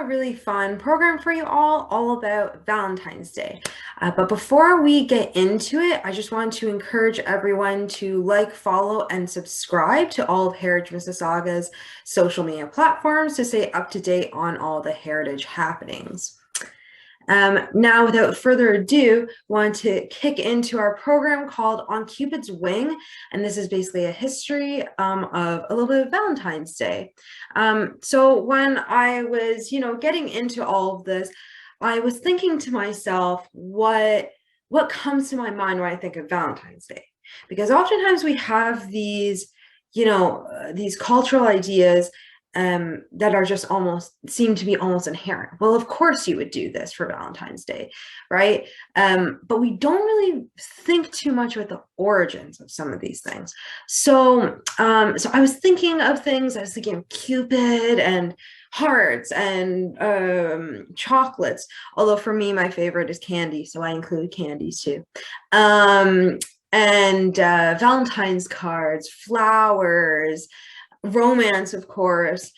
a really fun program for you all about Valentine's Day. But before we get into it, I just want to encourage everyone to like, follow, and subscribe to all of Heritage Mississauga's social media platforms to stay up to date on all the heritage happenings. Now, without further ado, want to kick into our program called On Cupid's Wing, and this is basically a history of a little bit of Valentine's Day. So when I was, getting into all of this, I was thinking to myself, what comes to my mind when I think of Valentine's Day? Because oftentimes we have these, these cultural ideas that are just seem to be almost inherent. Well, of course you would do this for Valentine's Day, right? But we don't really think too much about the origins of some of these things. So I was thinking of things. I was thinking of Cupid and hearts and chocolates. Although for me, my favorite is candy, so I include candies too. And Valentine's cards, flowers, romance, of course,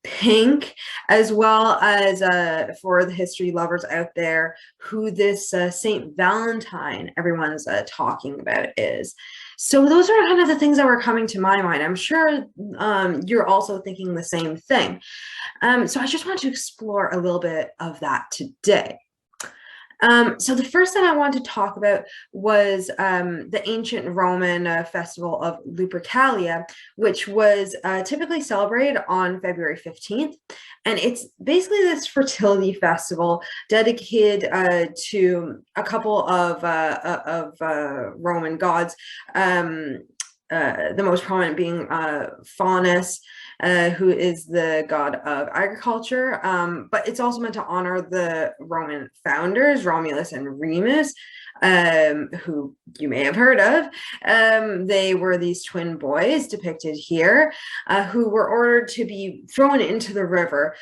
pink, as well as for the history lovers out there, who this Saint Valentine everyone's talking about is. So those are kind of the things that were coming to my mind. I'm sure you're also thinking the same thing. So I just want to explore a little bit of that today. So the first thing I want to talk about was the ancient Roman festival of Lupercalia, which was typically celebrated on February 15th. And it's basically this fertility festival dedicated to a couple of Roman gods, the most prominent being Faunus, who is the god of agriculture, but it's also meant to honor the Roman founders, Romulus and Remus, who you may have heard of. They were these twin boys depicted here, who were ordered to be thrown into the river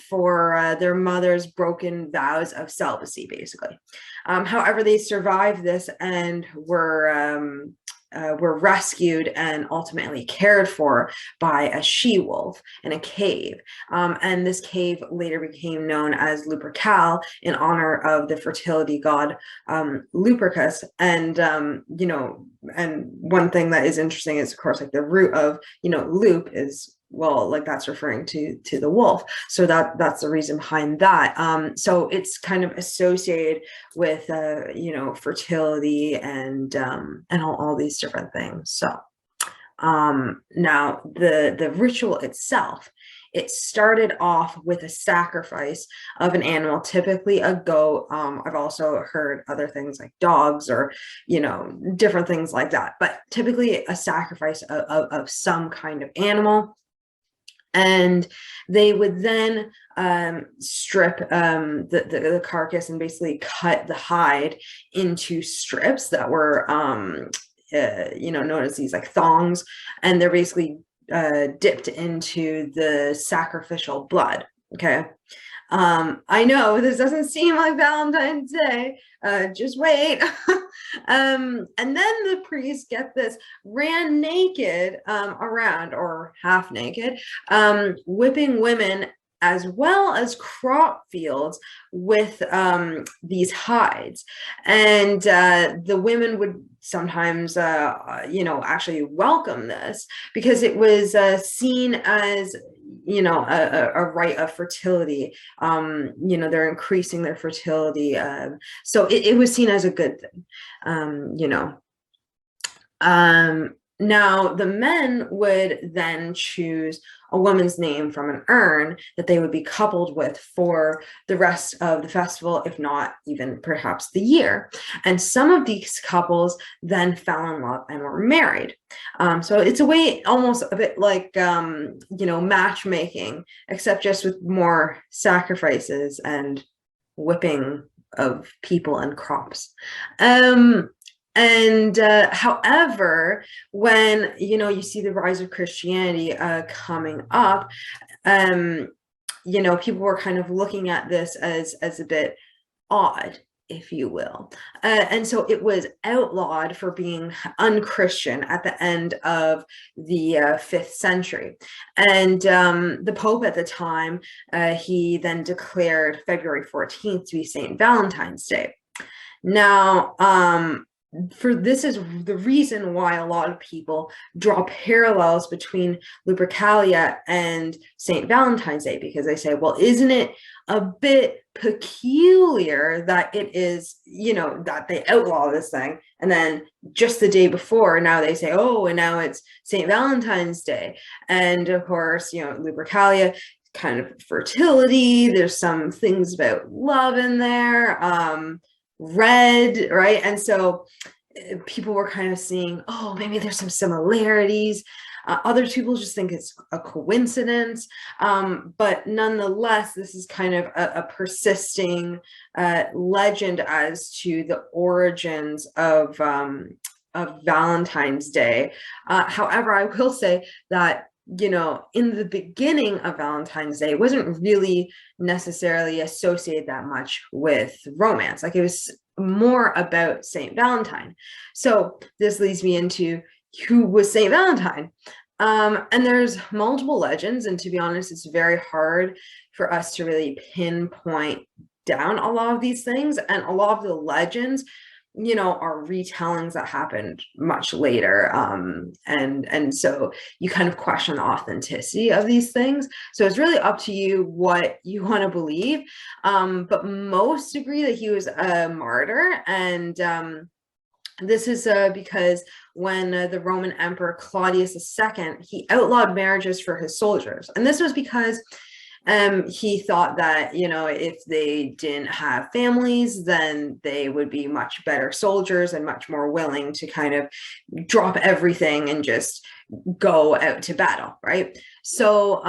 for their mother's broken vows of celibacy, basically. However, they survived this and were rescued and ultimately cared for by a she-wolf in a cave. And this cave later became known as Lupercal in honor of the fertility god Lupercus. And, and one thing that is interesting is, of course, like the root of, loop is, well, like that's referring to the wolf. So that's the reason behind that. So it's kind of associated with, fertility and all these different things. So now the ritual itself, it started off with a sacrifice of an animal, typically a goat. I've also heard other things like dogs or, different things like that, but typically a sacrifice of some kind of animal. And they would then strip the carcass and basically cut the hide into strips that were, known as these like thongs. And they're basically dipped into the sacrificial blood. Okay. I know this doesn't seem like Valentine's Day. Just wait. And then the priests, get this, ran naked around, or half naked, whipping women as well as crop fields with these hides. And the women would sometimes, actually welcome this because it was seen as, a rite of fertility. They're increasing their fertility. So it was seen as a good thing, Now, the men would then choose a woman's name from an urn that they would be coupled with for the rest of the festival, if not even perhaps the year. And some of these couples then fell in love and were married. So it's a way, almost a bit like, matchmaking, except just with more sacrifices and whipping of people and crops. However, when, you see the rise of Christianity coming up, people were kind of looking at this as a bit odd, if you will. And so it was outlawed for being unchristian at the end of the 5th century. And the Pope at the time, he then declared February 14th to be St. Valentine's Day. Now, for this is the reason why a lot of people draw parallels between Lupercalia and St. Valentine's Day, because they say, well, isn't it a bit peculiar that it is, that they outlaw this thing, and then just the day before, now they say, oh, and now it's St. Valentine's Day. And of course, Lupercalia, kind of fertility, there's some things about love in there, red, right? And so people were kind of seeing, oh, maybe there's some similarities. Other people just think it's a coincidence, but nonetheless, this is kind of a persisting legend as to the origins of Valentine's Day. However, I will say that in the beginning of Valentine's Day, it wasn't really necessarily associated that much with romance. Like, it was more about Saint Valentine. So this leads me into who was Saint Valentine. And there's multiple legends, and to be honest, it's very hard for us to really pinpoint down a lot of these things. And a lot of the legends, are retellings that happened much later. And so you kind of question the authenticity of these things. So it's really up to you what you want to believe. But most agree that he was a martyr. And this is because when the Roman Emperor Claudius II, he outlawed marriages for his soldiers. And this was because he thought that, if they didn't have families, then they would be much better soldiers and much more willing to kind of drop everything and just go out to battle, right? So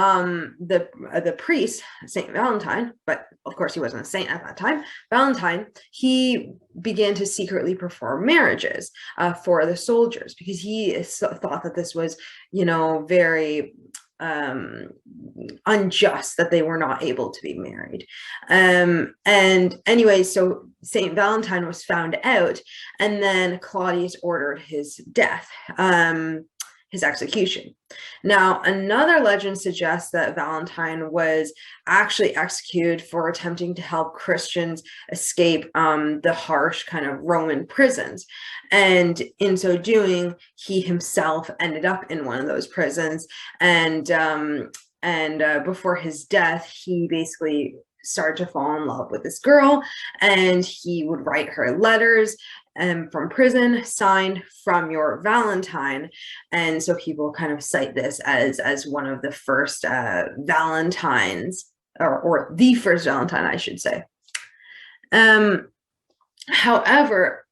the priest, Saint Valentine, but of course he wasn't a saint at that time, Valentine, he began to secretly perform marriages for the soldiers, because he thought that this was, very unjust that they were not able to be married. And anyway, so Saint Valentine was found out, and then Claudius ordered his death, his execution. Now, another legend suggests that Valentine was actually executed for attempting to help Christians escape the harsh kind of Roman prisons. And in so doing, he himself ended up in one of those prisons. And before his death, he basically started to fall in love with this girl, and he would write her letters from prison, signed from your Valentine. And so people kind of cite this as one of the first Valentines, or the first Valentine, I should say. However,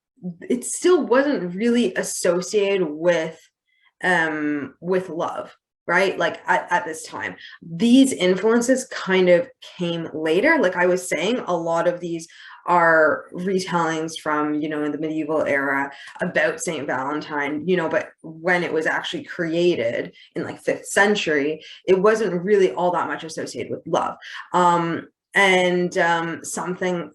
it still wasn't really associated with love, right? Like at this time, these influences kind of came later. Like I was saying, a lot of these are retellings from, in the medieval era about Saint Valentine, but when it was actually created in like 5th century, it wasn't really all that much associated with love. And some think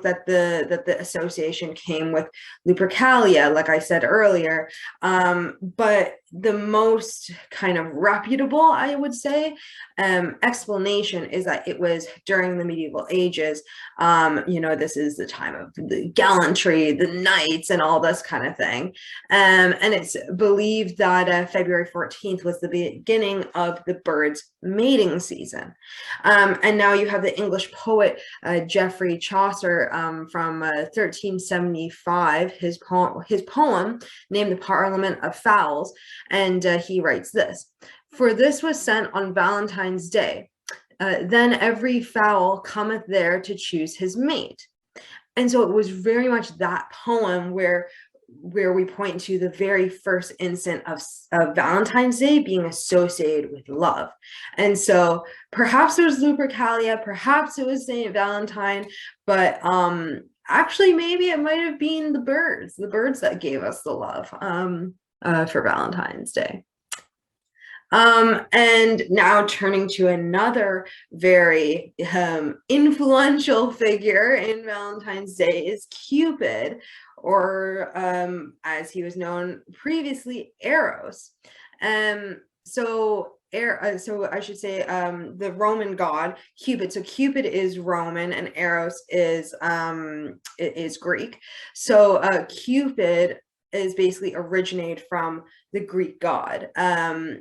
that the association came with Lupercalia, like I said earlier, but the most kind of reputable, I would say, explanation is that it was during the medieval ages. This is the time of the gallantry, the knights, and all this kind of thing. And it's believed that February 14th was the beginning of the birds' mating season. And now you have the English poet Geoffrey Chaucer from 1375, his poem named The Parliament of Fowls. And he writes this: "For this was sent on Valentine's Day. Then every fowl cometh there to choose his mate." And so it was very much that poem where we point to the very first instant of Valentine's Day being associated with love. And so perhaps it was Lupercalia, perhaps it was Saint Valentine, but actually maybe it might have been the birds that gave us the love for Valentine's Day. And now turning to another very influential figure in Valentine's Day is Cupid, or as he was known previously, Eros. So I should say the Roman god Cupid. So Cupid is Roman and Eros is Greek. So Cupid is basically originated from the Greek god of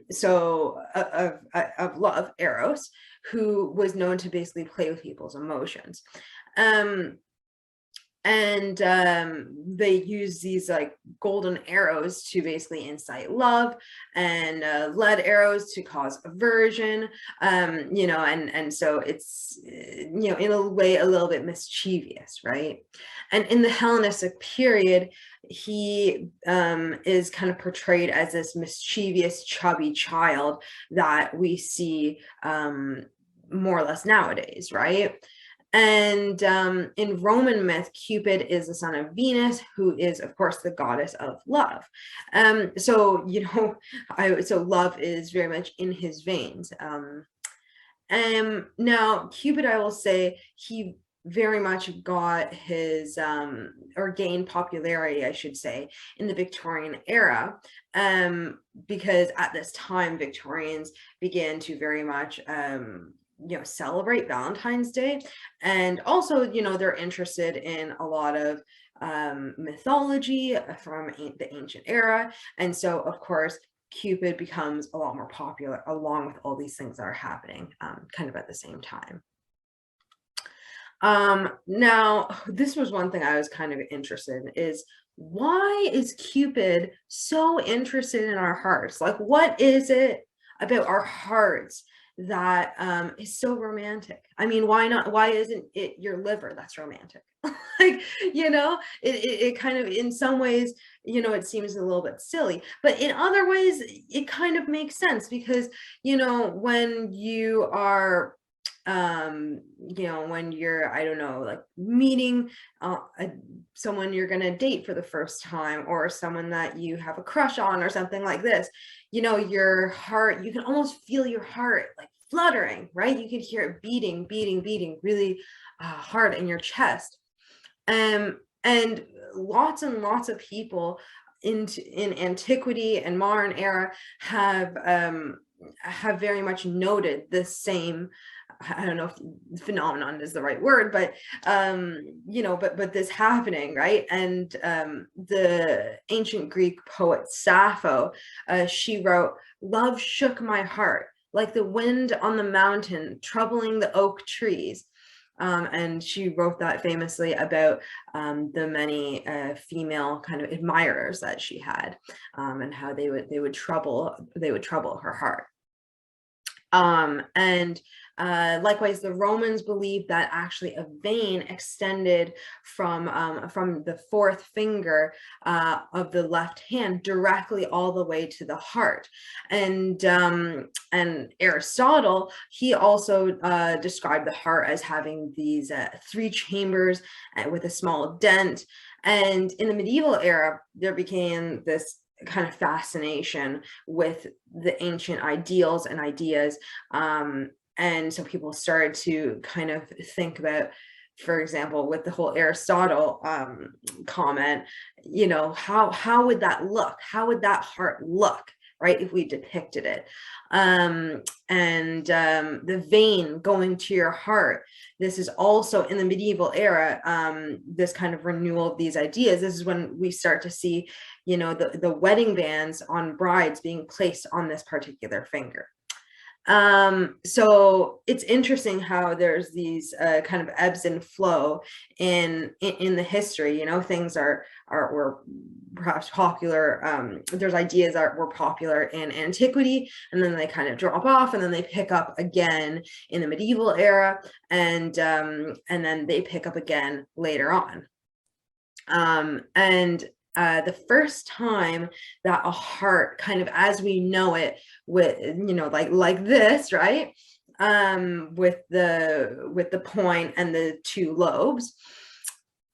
love, Eros, who was known to basically play with people's emotions. They use these like golden arrows to basically incite love, and lead arrows to cause aversion, and so it's in a way a little bit mischievous, right? And in the Hellenistic period, he is kind of portrayed as this mischievous, chubby child that we see more or less nowadays, right? And in Roman myth, Cupid is the son of Venus, who is, of course, the goddess of love. So love is very much in his veins. Now, Cupid, I will say, he very much got his or gained popularity, I should say, in the Victorian era, because at this time Victorians began to very much celebrate Valentine's Day, and also they're interested in a lot of mythology from the ancient era, and so of course Cupid becomes a lot more popular along with all these things that are happening kind of at the same time. Now, this was one thing I was kind of interested in, is why is Cupid so interested in our hearts? Like, what is it about our hearts that is so romantic? I mean, why not? Why isn't it your liver that's romantic? Like, it kind of, in some ways, it seems a little bit silly, but in other ways, it kind of makes sense, because, when you are when you're, I don't know, like meeting someone you're going to date for the first time, or someone that you have a crush on, or something like this, your heart, you can almost feel your heart like fluttering, right? You can hear it beating really hard in your chest. And lots of people in antiquity and modern era have very much noted the same, I don't know if phenomenon is the right word, but but this happening, right? And the ancient Greek poet Sappho, she wrote, "Love shook my heart like the wind on the mountain, troubling the oak trees." And she wrote that famously about the many female kind of admirers that she had, and how they would trouble her heart. And likewise, the Romans believed that actually a vein extended from the fourth finger of the left hand directly all the way to the heart. And Aristotle, he also described the heart as having these 3 chambers with a small dent. And in the medieval era, there became this kind of fascination with the ancient ideals and ideas, and so people started to kind of think about, for example, with the whole Aristotle comment, how would that look? How would that heart look, right, if we depicted it? The vein going to your heart, this is also in the medieval era, this kind of renewal of these ideas. This is when we start to see, the wedding bands on brides being placed on this particular finger. So it's interesting how there's these kind of ebbs and flow in the history. Things were perhaps popular. There's ideas that were popular in antiquity, and then they kind of drop off, and then they pick up again in the medieval era, and then they pick up again later on. The first time that a heart, kind of as we know it, with like this, right, with the point and the 2 lobes,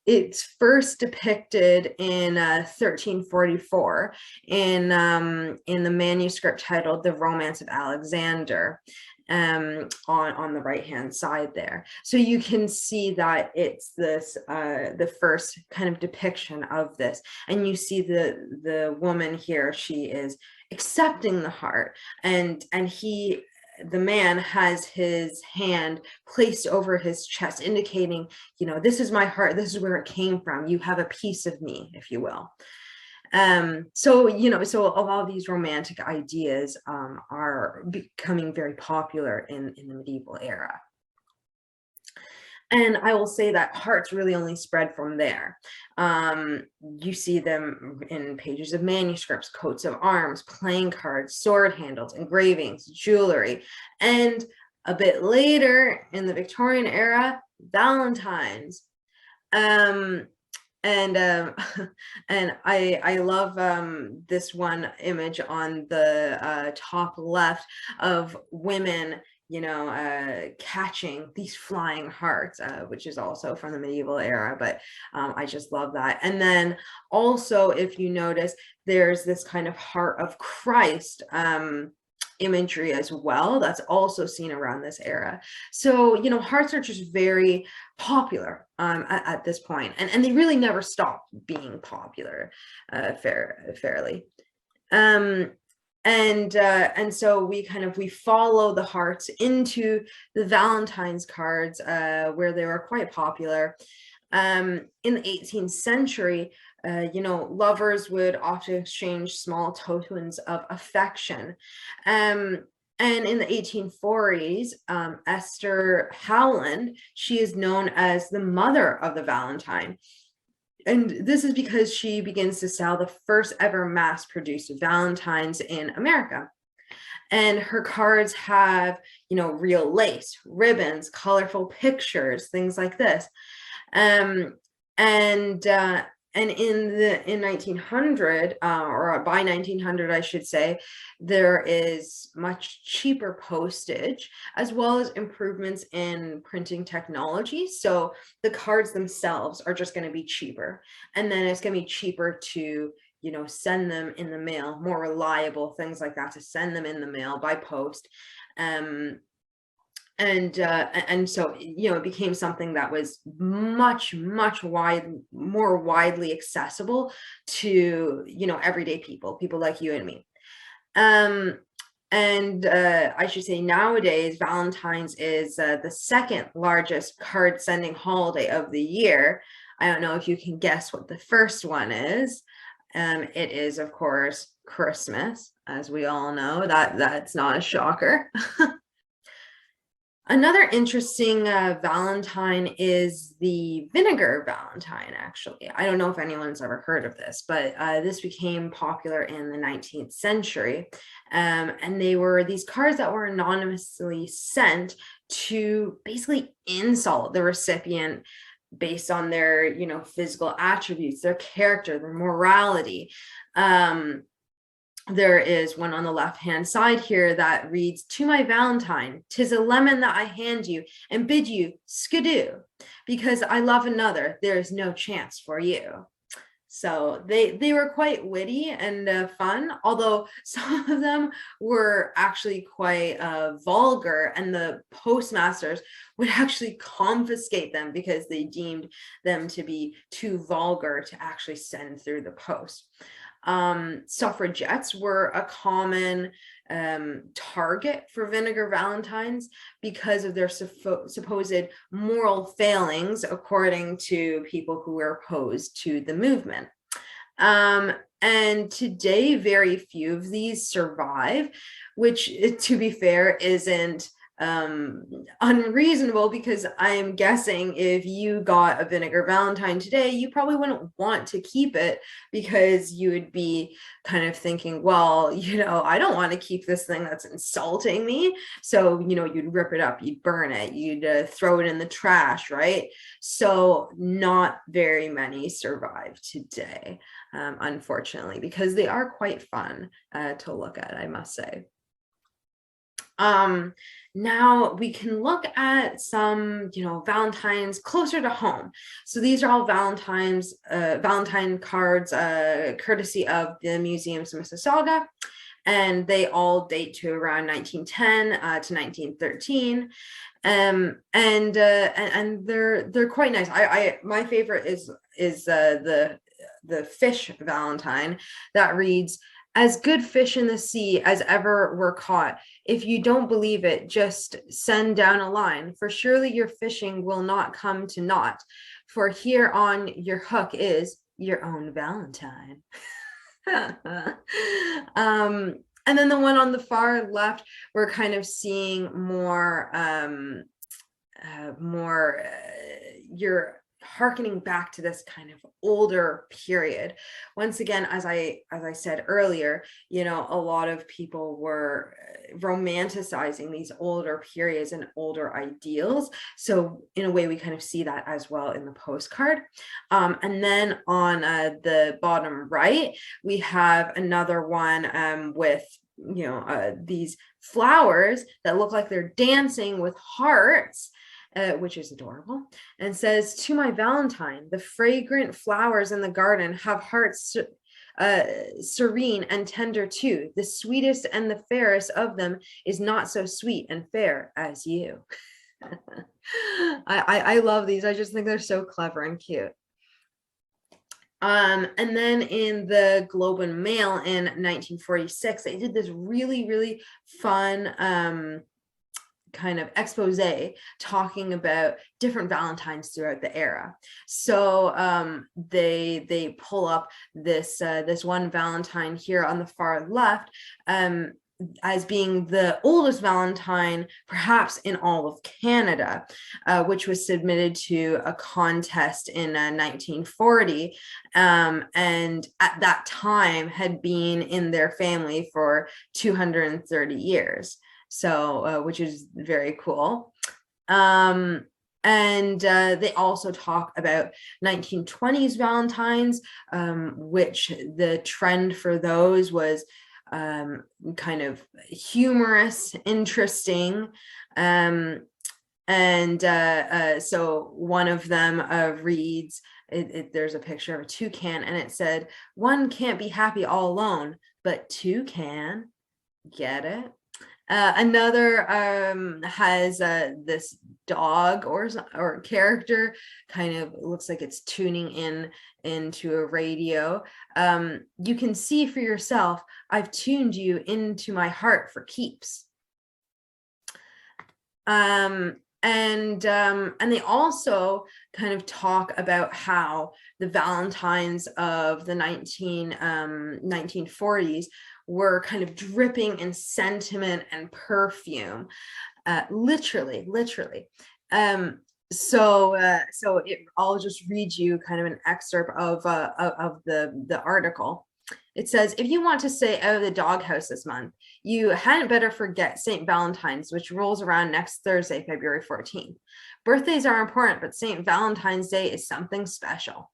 it's first depicted in 1344 in the manuscript titled The Romance of Alexander, on the right hand side there. So you can see that it's this the first kind of depiction of this, and you see the woman here, she is accepting the heart, and the man has his hand placed over his chest, indicating, you know, this is my heart, this is where it came from, you have a piece of me, if you will. So, you know, so a lot of these romantic ideas are becoming very popular in the medieval era. And I will say that hearts really only spread from there. You see them in pages of manuscripts, coats of arms, playing cards, sword handles, engravings, jewelry, and a bit later in the Victorian era, Valentines. And and I love this one image on the top left of women, you know, catching these flying hearts, which is also from the medieval era, but I just love that. And then also, if you notice, there's this kind of heart of Christ imagery as well, that's also seen around this era. So, you know, hearts are just very popular at this point, and they really never stopped being popular fairly. And so we follow the hearts into the Valentine's cards, where they were quite popular. In the 18th century, you know, lovers would often exchange small tokens of affection. And in the 1840s, Esther Howland, she is known as the mother of the Valentine. And this is because she begins to sell the first ever mass-produced Valentines in America. And her cards have, you know, real lace, ribbons, colorful pictures, things like this. And in 1900, or by 1900, I should say, there is much cheaper postage, as well as improvements in printing technology. So the cards themselves are just going to be cheaper, and then it's going to be cheaper to, you know, send them in the mail, more reliable, things like that, to send them in the mail by post. And so, you know, it became something that was much more widely accessible to, you know, everyday people like you and me. And I should say, nowadays Valentine's is the second largest card sending holiday of the year. I don't know if you can guess what the first one is. It is, of course, Christmas, as we all know. That's not a shocker. Another interesting Valentine is the vinegar Valentine, actually. I don't know if anyone's ever heard of this, but this became popular in the 19th century. And they were these cards that were anonymously sent to basically insult the recipient based on their, you know, physical attributes, their character, their morality. There is one on the left-hand side here that reads, "To my Valentine, 'tis a lemon that I hand you and bid you skidoo, because I love another, there is no chance for you." So they were quite witty and fun, although some of them were actually quite vulgar, and the postmasters would actually confiscate them because they deemed them to be too vulgar to actually send through the post. Suffragettes were a common target for vinegar Valentines because of their supposed moral failings, according to people who were opposed to the movement. And today, very few of these survive, which, to be fair, isn't unreasonable, because I am guessing if you got a vinegar Valentine today, you probably wouldn't want to keep it, because you would be kind of thinking, well, you know, I don't want to keep this thing that's insulting me. So, you know, you'd rip it up, you'd burn it, you'd throw it in the trash, right? So not very many survive today, unfortunately, because they are quite fun to look at, I must say. Now we can look at some, Valentines closer to home. So these are all Valentine cards, courtesy of the museums in Mississauga, and they all date to around 1910 to 1913. And they're quite nice. My favorite is the fish Valentine that reads, "As good fish in the sea as ever were caught. If you don't believe it, just send down a line, for surely your fishing will not come to naught. For here on your hook is your own Valentine." And then the one on the far left, we're kind of seeing you're hearkening back to this kind of older period. Once again, as I said earlier, a lot of people were romanticizing these older periods and older ideals. So in a way, we kind of see that as well in the postcard. And then on the bottom right, we have another one with these flowers that look like they're dancing with hearts, which is adorable, and says, "To my Valentine, the fragrant flowers in the garden have hearts serene and tender too. The sweetest and the fairest of them is not so sweet and fair as you." I love these. I just think they're so clever and cute. And then in the Globe and Mail in 1946, they did this really, really fun kind of expose talking about different Valentines throughout the era. So they pull up this one Valentine here on the far left as being the oldest Valentine perhaps in all of Canada, which was submitted to a contest in 1940, and at that time had been in their family for 230 years. So, which is very cool. And they also talk about 1920s Valentines, which the trend for those was kind of humorous, interesting. So one of them reads, there's a picture of a toucan, and it said, "One can't be happy all alone, but two can." Get it? Another has this dog or character, kind of looks like it's tuning into a radio. "You can see for yourself, I've tuned you into my heart for keeps." And they also kind of talk about how the Valentines of the 1940s were kind of dripping in sentiment and perfume, literally. So I'll just read you kind of an excerpt of the article. It says, "If you want to stay out of the doghouse this month, you hadn't better forget St. Valentine's, which rolls around next Thursday, February 14th. Birthdays are important, but St. Valentine's Day is something special."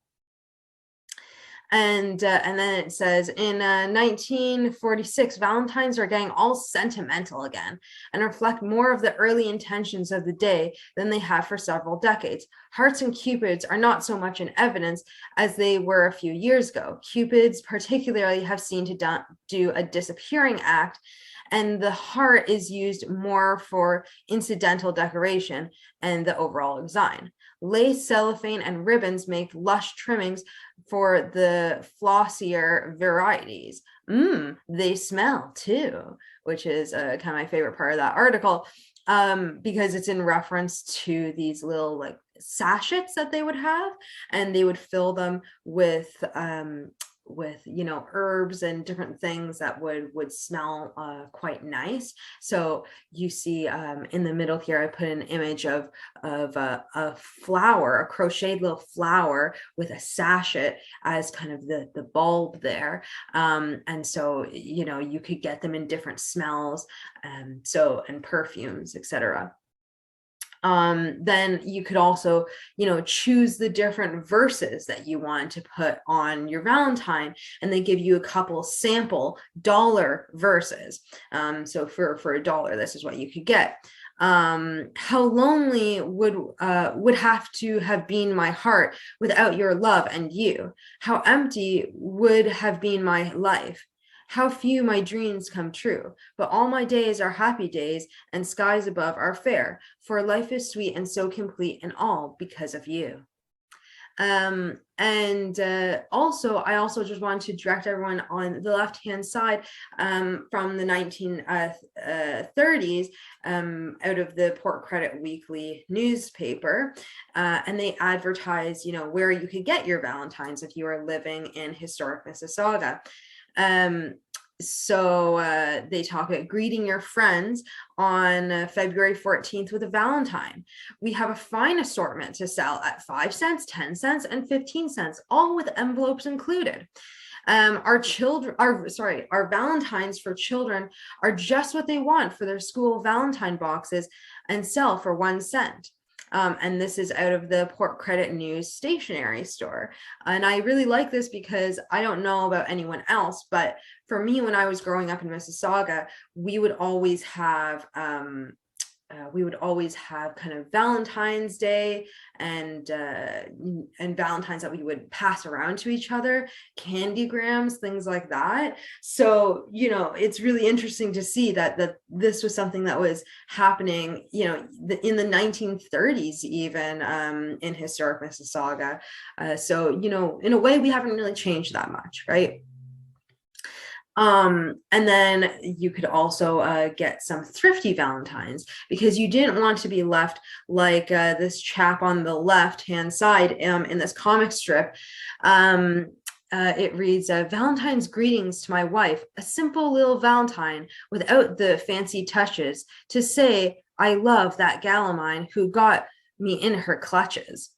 And then it says, in 1946, Valentines are getting all sentimental again and reflect more of the early intentions of the day than they have for several decades. Hearts and Cupids are not so much in evidence as they were a few years ago. Cupids particularly have seen to do a disappearing act, and the heart is used more for incidental decoration and the overall design. Lace, cellophane, and ribbons make lush trimmings for the flossier varieties. They smell too, which is kind of my favorite part of that article, because it's in reference to these little like sachets that they would have, and they would fill them with herbs and different things that would smell quite nice. So you see in the middle here, I put an image of a flower, a crocheted little flower with a sachet as kind of the bulb there. And so you could get them in different smells, and perfumes, etc. Then you could also, choose the different verses that you want to put on your Valentine, and they give you a couple sample dollar verses. So for $1, this is what you could get. How lonely would have to have been my heart without your love and you? How empty would have been my life? How few my dreams come true, but all my days are happy days, and skies above are fair, for life is sweet and so complete, and all because of you. Also, I also just want to direct everyone on the left-hand side from the 1930s out of the Port Credit Weekly newspaper, and they advertise, where you could get your Valentines if you are living in historic Mississauga. So they talk about greeting your friends on February 14th with a Valentine. We have a fine assortment to sell at 5 cents, 10 cents, and 15 cents, all with envelopes included. Our Valentines for children are just what they want for their school Valentine boxes and sell for 1 cent. And this is out of the Port Credit News stationery store. And I really like this because I don't know about anyone else, but for me, when I was growing up in Mississauga, we would always have kind of Valentine's Day and Valentine's that we would pass around to each other, candygrams, things like that. So, it's really interesting to see that this was something that was happening, in the 1930s, even in historic Mississauga. So, in a way, we haven't really changed that much, right? And then you could also get some thrifty Valentines, because you didn't want to be left like this chap on the left-hand side in this comic strip. It reads, Valentine's greetings to my wife, a simple little Valentine without the fancy touches, to say I love that gal of mine who got me in her clutches.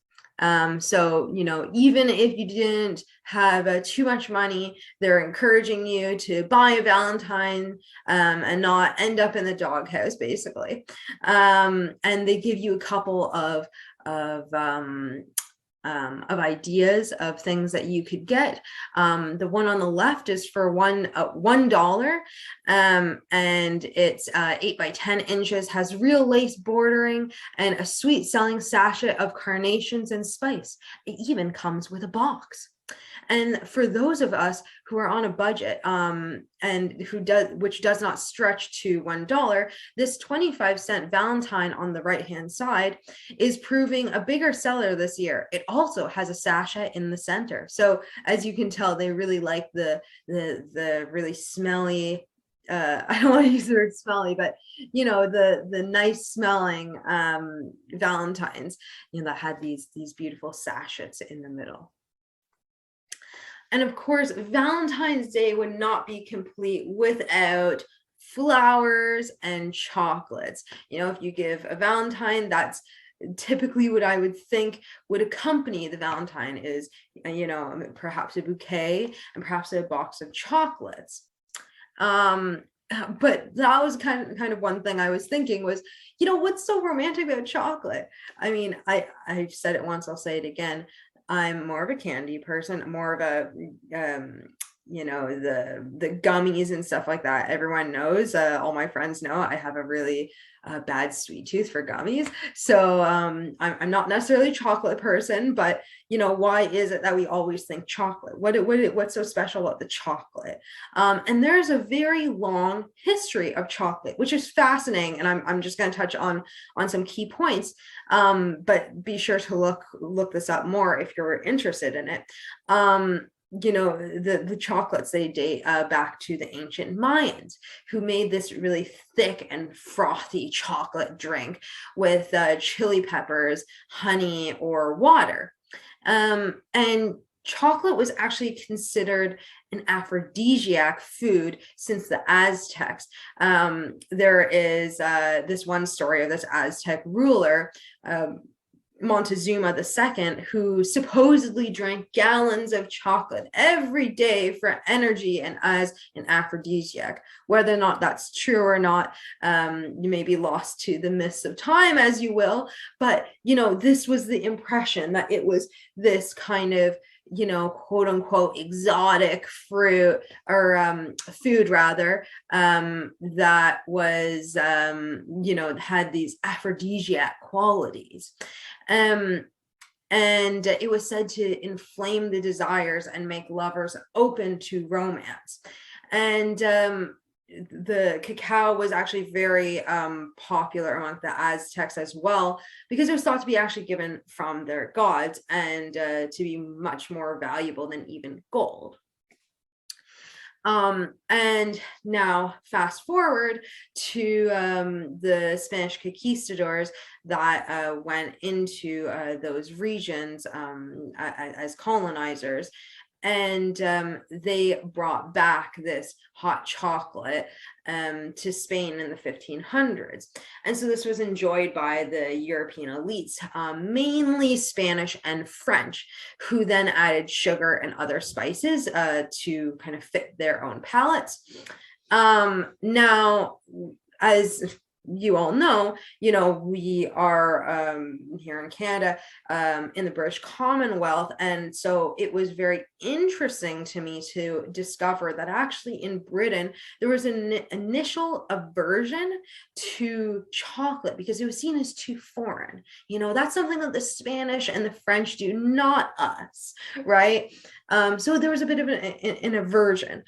So, even if you didn't have too much money, they're encouraging you to buy a Valentine and not end up in the doghouse, basically. And they give you a couple of ideas of things that you could get. The one on the left is for $1, and it's 8 by 10 inches, has real lace bordering, and a sweet selling sachet of carnations and spice. It even comes with a box. And for those of us who are on a budget and which does not stretch to $1, this 25-cent Valentine on the right-hand side is proving a bigger seller this year. It also has a sachet in the center. So as you can tell, they really like the really smelly, I don't want to use the word smelly, but the nice smelling Valentines, that had these beautiful sachets in the middle. And of course, Valentine's Day would not be complete without flowers and chocolates. If you give a Valentine, that's typically what I would think would accompany the Valentine is, perhaps a bouquet and perhaps a box of chocolates. But that was kind of one thing I was thinking was, what's so romantic about chocolate? I mean, I've said it once, I'll say it again. I'm more of a candy person, more of a, the gummies and stuff like that. Everyone knows, all my friends know I have a really bad sweet tooth for gummies. So I'm not necessarily a chocolate person, but why is it that we always think chocolate? What's so special about the chocolate? And there's a very long history of chocolate, which is fascinating. And I'm just going to touch on some key points. But be sure to look this up more if you're interested in it. The chocolates, they date back to the ancient Mayans, who made this really thick and frothy chocolate drink with chili peppers, honey, or water. And chocolate was actually considered an aphrodisiac food since the Aztecs. There is this one story of this Aztec ruler Montezuma II, who supposedly drank gallons of chocolate every day for energy and as an aphrodisiac. Whether or not that's true or not, you may be lost to the mists of time, as you will. But, this was the impression, that it was this kind of, quote unquote, exotic fruit, or food rather, that was, had these aphrodisiac qualities. Um, and it was said to inflame the desires and make lovers open to romance. And the cacao was actually very popular among the Aztecs as well, because it was thought to be actually given from their gods, and to be much more valuable than even gold. And now fast forward to the Spanish conquistadors that went into those regions as colonizers. And they brought back this hot chocolate to Spain in the 1500s. And so this was enjoyed by the European elites, mainly Spanish and French, who then added sugar and other spices to kind of fit their own palates. Now, as you all know, we are here in Canada, in the British Commonwealth. And so it was very interesting to me to discover that actually in Britain, there was an initial aversion to chocolate because it was seen as too foreign. That's something that the Spanish and the French do, not us, right? So there was a bit of an aversion.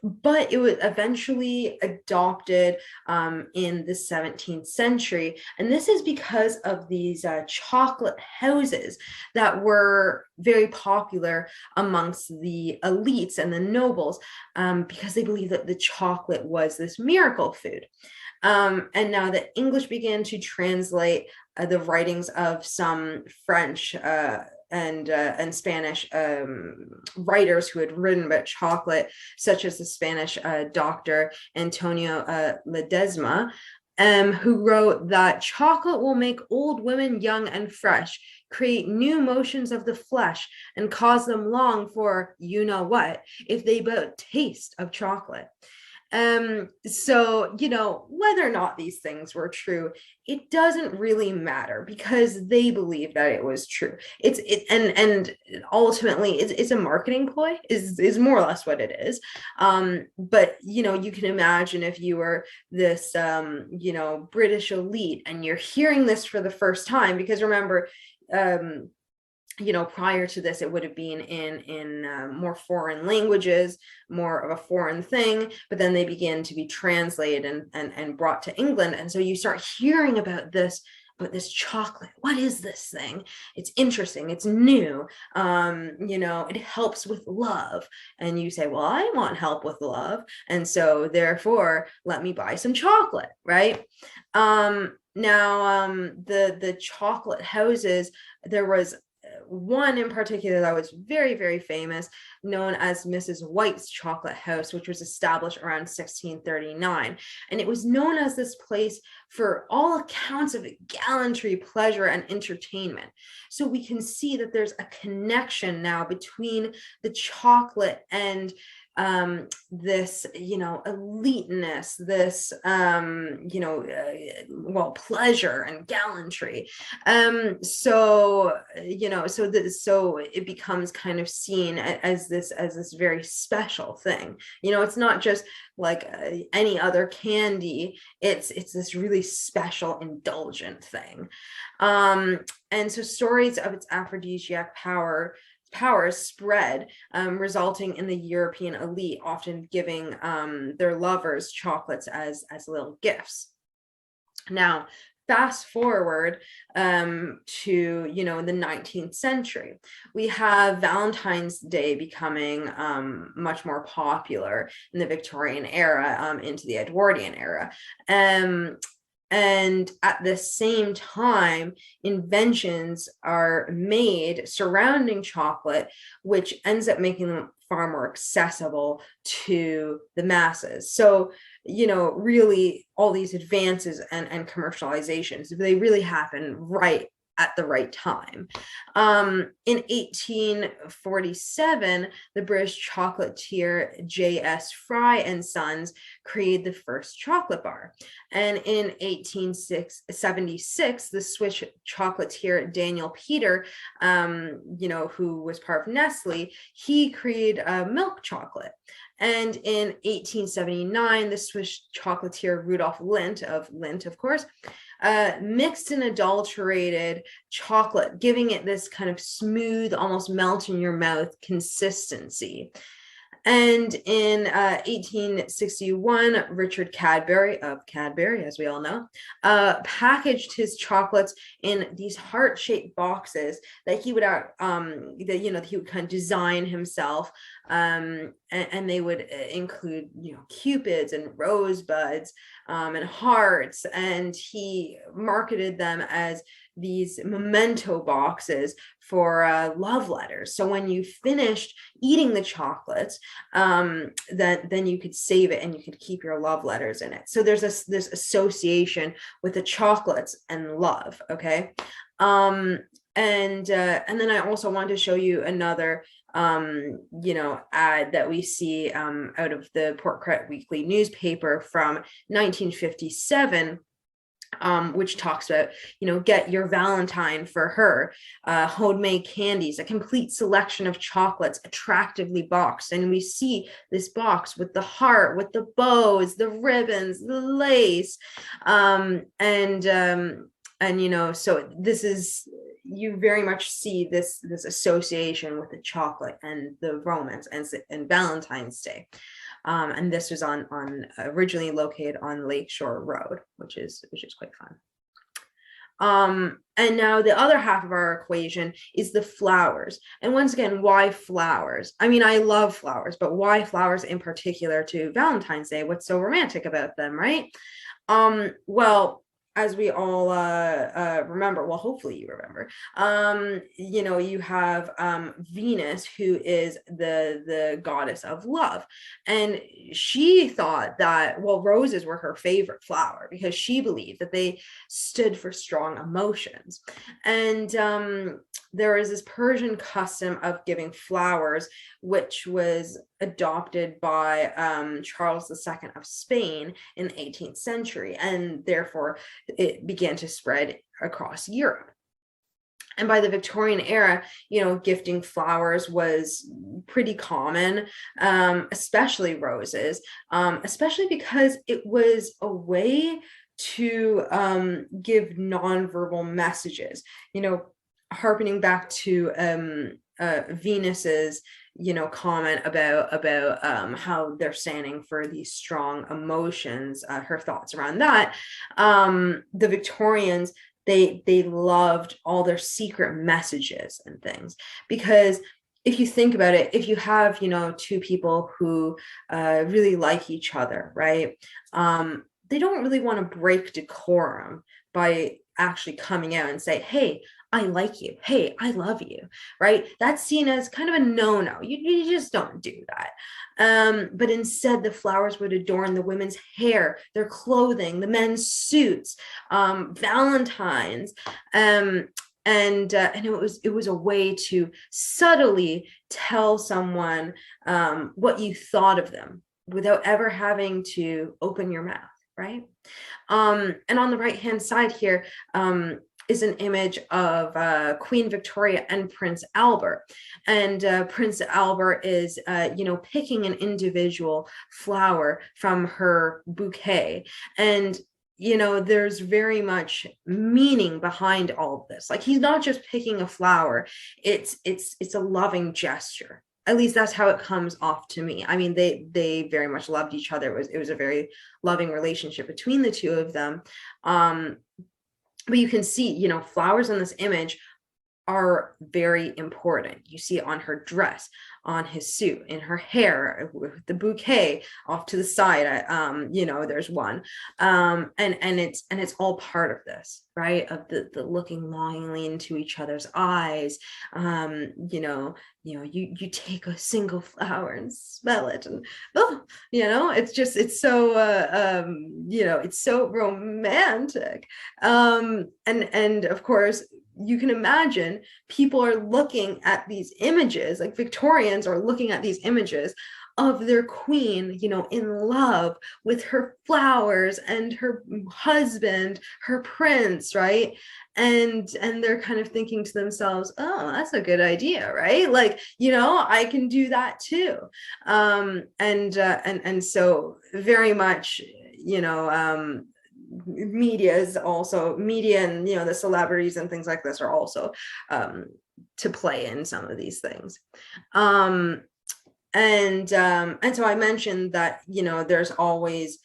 But it was eventually adopted in the 17th century. And this is because of these chocolate houses that were very popular amongst the elites and the nobles, because they believed that the chocolate was this miracle food. And now the English began to translate the writings of some French and Spanish writers who had written about chocolate, such as the Spanish doctor Antonio Ledesma, who wrote that chocolate will make old women young and fresh, create new motions of the flesh, and cause them long for you know what, if they but taste of chocolate. So, whether or not these things were true, it doesn't really matter because they believe that it was true. And ultimately it's a marketing ploy is more or less what it is. But you can imagine if you were this British elite and you're hearing this for the first time, because remember, prior to this, it would have been in more foreign languages, more of a foreign thing, but then they begin to be translated and brought to England. And so you start hearing about this chocolate. What is this thing? It's interesting. It's new. It helps with love. And you say, well, I want help with love. And so therefore, let me buy some chocolate, right? Now, the chocolate houses, there was one in particular that was very, very famous, known as Mrs. White's Chocolate House, which was established around 1639. And it was known as this place for all accounts of gallantry, pleasure, and entertainment. So we can see that there's a connection now between the chocolate and this, eliteness, this, pleasure and gallantry. So it becomes kind of seen as this very special thing. It's not just like any other candy. It's this really special, indulgent thing. And so stories of its aphrodisiac powers spread, resulting in the European elite often giving their lovers chocolates as little gifts. Now, fast forward to the 19th century, we have Valentine's Day becoming much more popular in the Victorian era into the Edwardian era. And at the same time, inventions are made surrounding chocolate, which ends up making them far more accessible to the masses. So, really all these advances and commercializations, they really happen right at the right time. In 1847, the British chocolatier J.S. Fry and Sons created the first chocolate bar. And in 1876, the Swiss chocolatier Daniel Peter, who was part of Nestle, he created milk chocolate. And in 1879, the Swiss chocolatier Rudolf Lindt, of course, mixed and adulterated chocolate, giving it this kind of smooth, almost melt in your mouth consistency. And in 1861, Richard Cadbury of Cadbury, as we all know, packaged his chocolates in these heart-shaped boxes that he would he would kind of design himself, and they would include cupids and rosebuds and hearts, and he marketed them as these memento boxes for love letters. So when you finished eating the chocolates, then you could save it and you could keep your love letters in it. So there's this association with the chocolates and love. Okay. And then I also wanted to show you another ad that we see out of the Port Credit Weekly newspaper from 1957. Which talks about, get your Valentine for her, homemade candies, a complete selection of chocolates, attractively boxed. And we see this box with the heart, with the bows, the ribbons, the lace. So this is, you very much see this association with the chocolate and the romance and Valentine's Day. And this was on originally located on Lakeshore Road, which is quite fun. And now the other half of our equation is the flowers. And once again, why flowers? I mean, I love flowers, but why flowers in particular to Valentine's Day? What's so romantic about them, right? Well, as we all remember, well, hopefully you remember, you have Venus, who is the goddess of love. And she thought that, well, roses were her favorite flower because she believed that they stood for strong emotions. And there is this Persian custom of giving flowers, which was adopted by Charles II of Spain in the 18th century, and therefore it began to spread across Europe. And by the Victorian era, gifting flowers was pretty common, especially roses, especially because it was a way to give nonverbal messages, harkening back to Venus's comment about how they're standing for these strong emotions, her thoughts around that. The Victorians, they loved all their secret messages and things, because if you think about it, if you have two people who really like each other, right, they don't really want to break decorum by actually coming out and say, hey, I like you. Hey, I love you, right? That's seen as kind of a no-no. You just don't do that. But instead, the flowers would adorn the women's hair, their clothing, the men's suits, Valentines, and it was a way to subtly tell someone what you thought of them without ever having to open your mouth, right? And on the right-hand side here is an image of Queen Victoria and Prince Albert. And Prince Albert is, picking an individual flower from her bouquet. And there's very much meaning behind all of this. Like, he's not just picking a flower, it's a loving gesture. At least that's how it comes off to me. I mean, they very much loved each other. It was a very loving relationship between the two of them. But you can see, flowers in this image are very important. You see it on her dress, on his suit, in her hair, with the bouquet off to the side. There's one, and it's all part of this, right? Of the looking longingly into each other's eyes. You take a single flower and smell it, and it's so romantic. And of course, you can imagine people are looking at these images, like Victorians are looking at these images of their queen, in love with her flowers and her husband, her prince, right? And they're kind of thinking to themselves, oh, that's a good idea, right? Like, I can do that too. And so very much, media and the celebrities and things like this are also to play in some of these things. And so I mentioned that there's always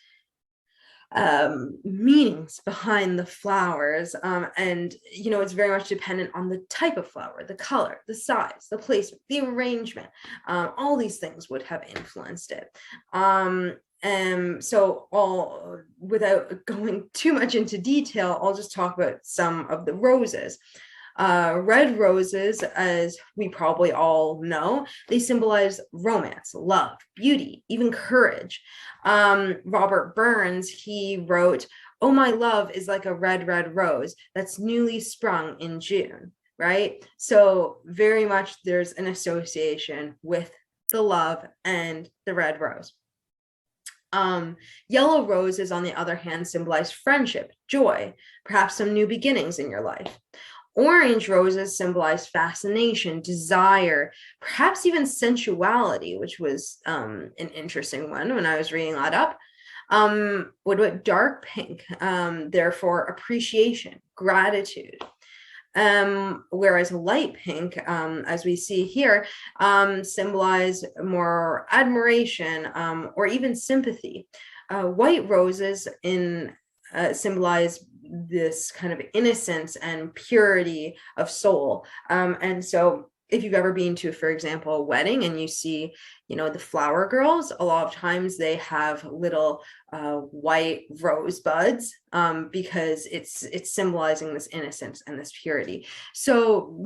meanings behind the flowers, and it's very much dependent on the type of flower, the color, the size, the placement, the arrangement. All these things would have influenced it. So without going too much into detail, I'll just talk about some of the roses. Red roses, as we probably all know, they symbolize romance, love, beauty, even courage. Robert Burns, he wrote, "Oh, my love is like a red, red rose that's newly sprung in June," right? So very much there's an association with the love and the red rose. Yellow roses, on the other hand, symbolize friendship, joy, perhaps some new beginnings in your life. Orange roses symbolize fascination, desire, perhaps even sensuality, which was an interesting one when I was reading that up. What about dark pink? Therefore, appreciation, gratitude. Whereas light pink, as we see here, symbolize more admiration, or even sympathy. White roses symbolize this kind of innocence and purity of soul. And so if you've ever been to, for example, a wedding and you see, the flower girls, a lot of times they have little white rosebuds, because it's symbolizing this innocence and this purity. So,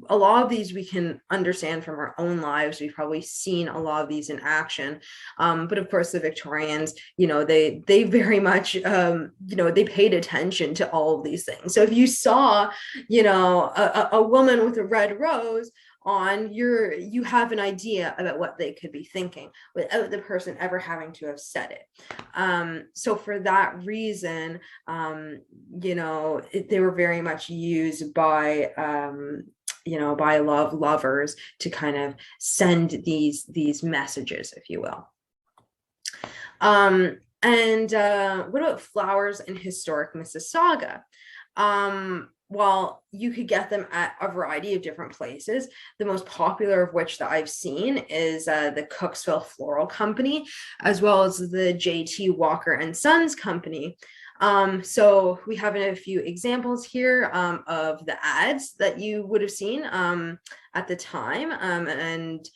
a lot of these we can understand from our own lives. We've probably seen a lot of these in action. But of course, the Victorians, they very much, they paid attention to all of these things. So if you saw, a woman with a red rose on, you have an idea about what they could be thinking without the person ever having to have said it. So for that reason, they were very much used by by lovers to kind of send these messages, if you will. And what about flowers in historic Mississauga? Well, you could get them at a variety of different places. The most popular of which that I've seen is the Cooksville Floral Company, as well as the J.T. Walker and Sons Company. So we have a few examples here of the ads that you would have seen at the time, and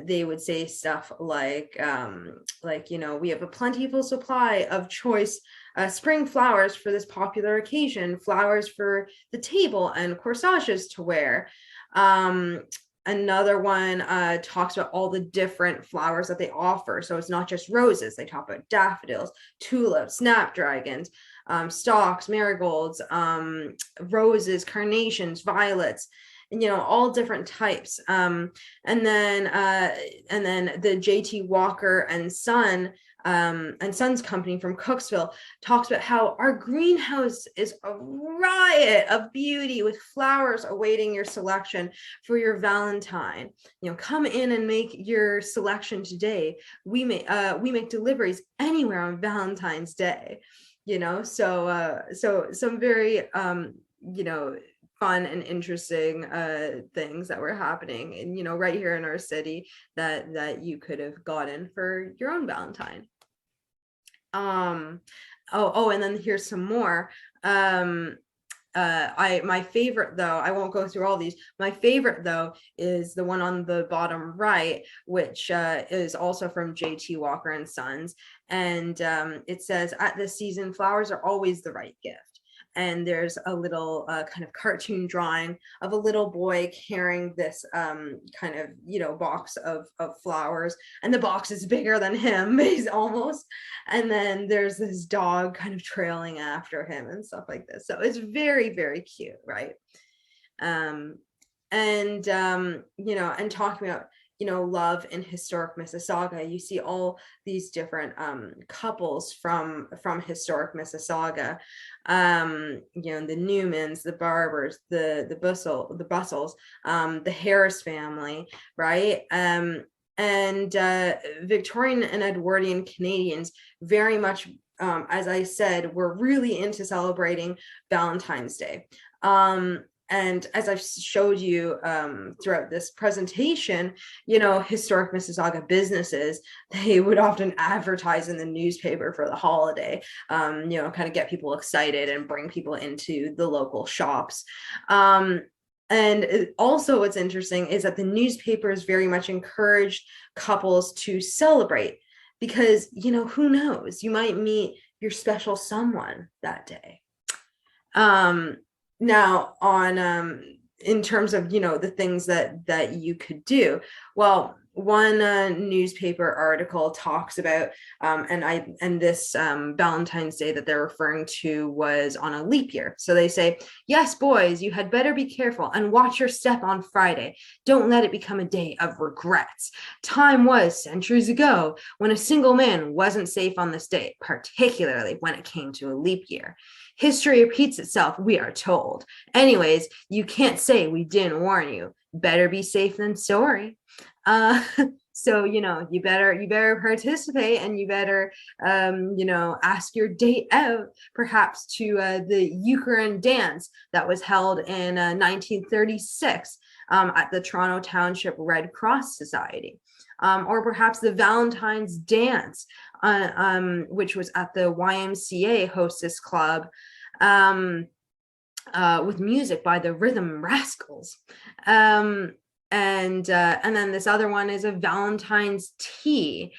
they would say stuff like, we have a plentiful supply of choice spring flowers for this popular occasion, flowers for the table and corsages to wear. Another one talks about all the different flowers that they offer. So it's not just roses. They talk about daffodils, tulips, snapdragons, stalks, marigolds, roses, carnations, violets, and all different types. And then the J.T. Walker and Sons Company from Cooksville talks about how our greenhouse is a riot of beauty with flowers awaiting your selection for your Valentine. Come in and make your selection today. We make deliveries anywhere on Valentine's Day. So some very fun and interesting things that were happening, and right here in our city that you could have gotten for your own Valentine. And then here's some more. my favorite though, I won't go through all these. My favorite though is the one on the bottom right, which is also from J.T. Walker and Sons, and it says, "At this season, flowers are always the right gift." And there's a little kind of cartoon drawing of a little boy carrying this kind of, box of flowers, and the box is bigger than him. He's almost, and then there's this dog kind of trailing after him and stuff like this. So it's very, very cute, right? And talking about, love in historic Mississauga, you see all these different couples from historic Mississauga, the Newmans, the Barbers, the Bussells, the Harris family, right? And Victorian and Edwardian Canadians very much, as I said, were really into celebrating Valentine's Day. And as I've showed you throughout this presentation, historic Mississauga businesses, they would often advertise in the newspaper for the holiday, kind of get people excited and bring people into the local shops. And also what's interesting is that the newspapers very much encouraged couples to celebrate, because, who knows, you might meet your special someone that day. Now on in terms of the things that you could do, well, one newspaper article talks about and this Valentine's Day that they're referring to was on a leap year. So they say, "Yes, boys, you had better be careful and watch your step on Friday. Don't let it become a day of regrets. Time was centuries ago when a single man wasn't safe on this day, particularly when it came to a leap year. History repeats itself, we are told. Anyways, you can't say we didn't warn you. Better be safe than sorry." So, you better participate, and you better, ask your date out, perhaps to the Eucharin dance that was held in 1936 at the Toronto Township Red Cross Society. Or perhaps the Valentine's dance, which was at the YMCA Hostess Club, with music by the Rhythm Rascals. And then this other one is a Valentine's tea.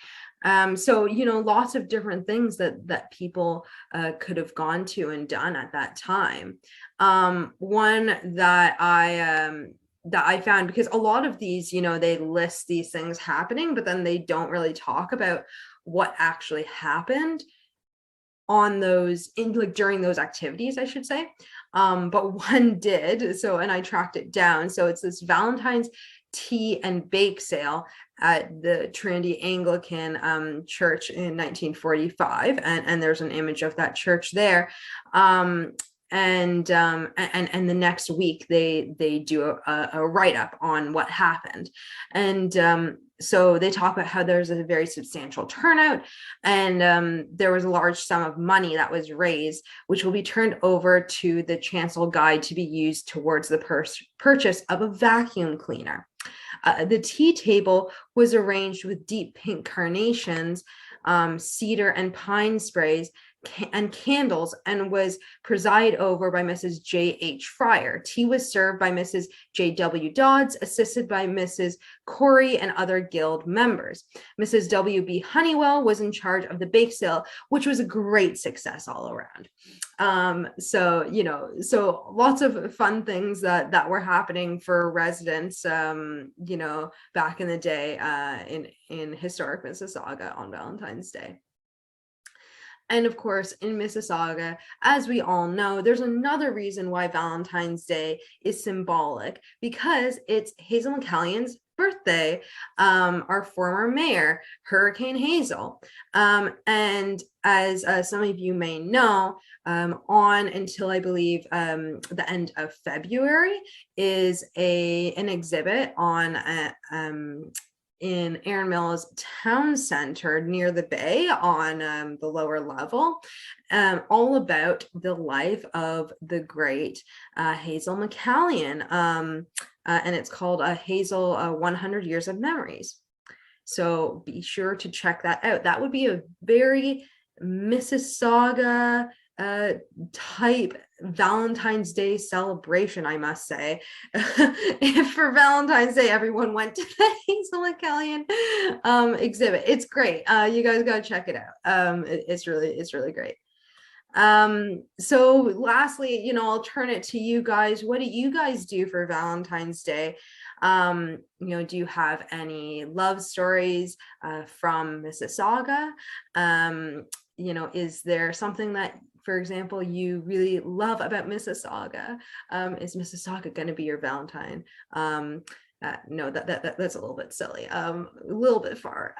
So, lots of different things that people could have gone to and done at that time. One that I found, because a lot of these, they list these things happening, but then they don't really talk about what actually happened on those during those activities, I should say. But one did. So, and I tracked it down. So it's this Valentine's tea and bake sale at the Trinity Anglican Church in 1945. And there's an image of that church there. And the next week they do a write-up on what happened. And so they talk about how there's a very substantial turnout, and there was a large sum of money that was raised, which will be turned over to the chancel guide to be used towards the purchase of a vacuum cleaner. The tea table was arranged with deep pink carnations, cedar and pine sprays, and candles, and was presided over by Mrs. J.H. Fryer. Tea was served by Mrs. J.W. Dodds, assisted by Mrs. Corey and other guild members. Mrs. W.B. Honeywell was in charge of the bake sale, which was a great success all around. So lots of fun things that were happening for residents, back in the day, in historic Mississauga on Valentine's Day. And of course, in Mississauga, as we all know, there's another reason why Valentine's Day is symbolic, because it's Hazel McCallion's birthday, our former mayor, Hurricane Hazel. And as some of you may know, on until I believe the end of February is an exhibit on in Erin Mills Town Center near the bay on the lower level, all about the life of the great Hazel McCallion. And it's called Hazel 100 Years of Memories. So be sure to check that out. That would be a very Mississauga type Valentine's Day celebration, I must say. If for Valentine's Day everyone went to the Hazel and Kellyanne exhibit, it's great. You guys gotta check it out. It's really great. So lastly, you know, I'll turn it to you guys. What do you guys do for Valentine's Day? You know, do you have any love stories from Mississauga? You know, is there something that, for example, you really love about Mississauga? Is Mississauga going to be your Valentine? No, that's a little bit silly, a little bit far.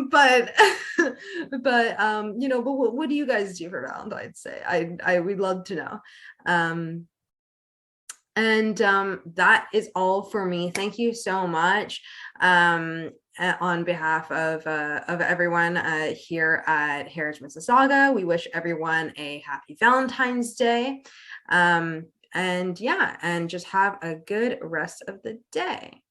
But you know, but what do you guys do for Valentine's Day? I would love to know. And that is all for me. Thank you so much. On behalf of everyone here at Heritage Mississauga, we wish everyone a happy Valentine's Day. And yeah, and just have a good rest of the day.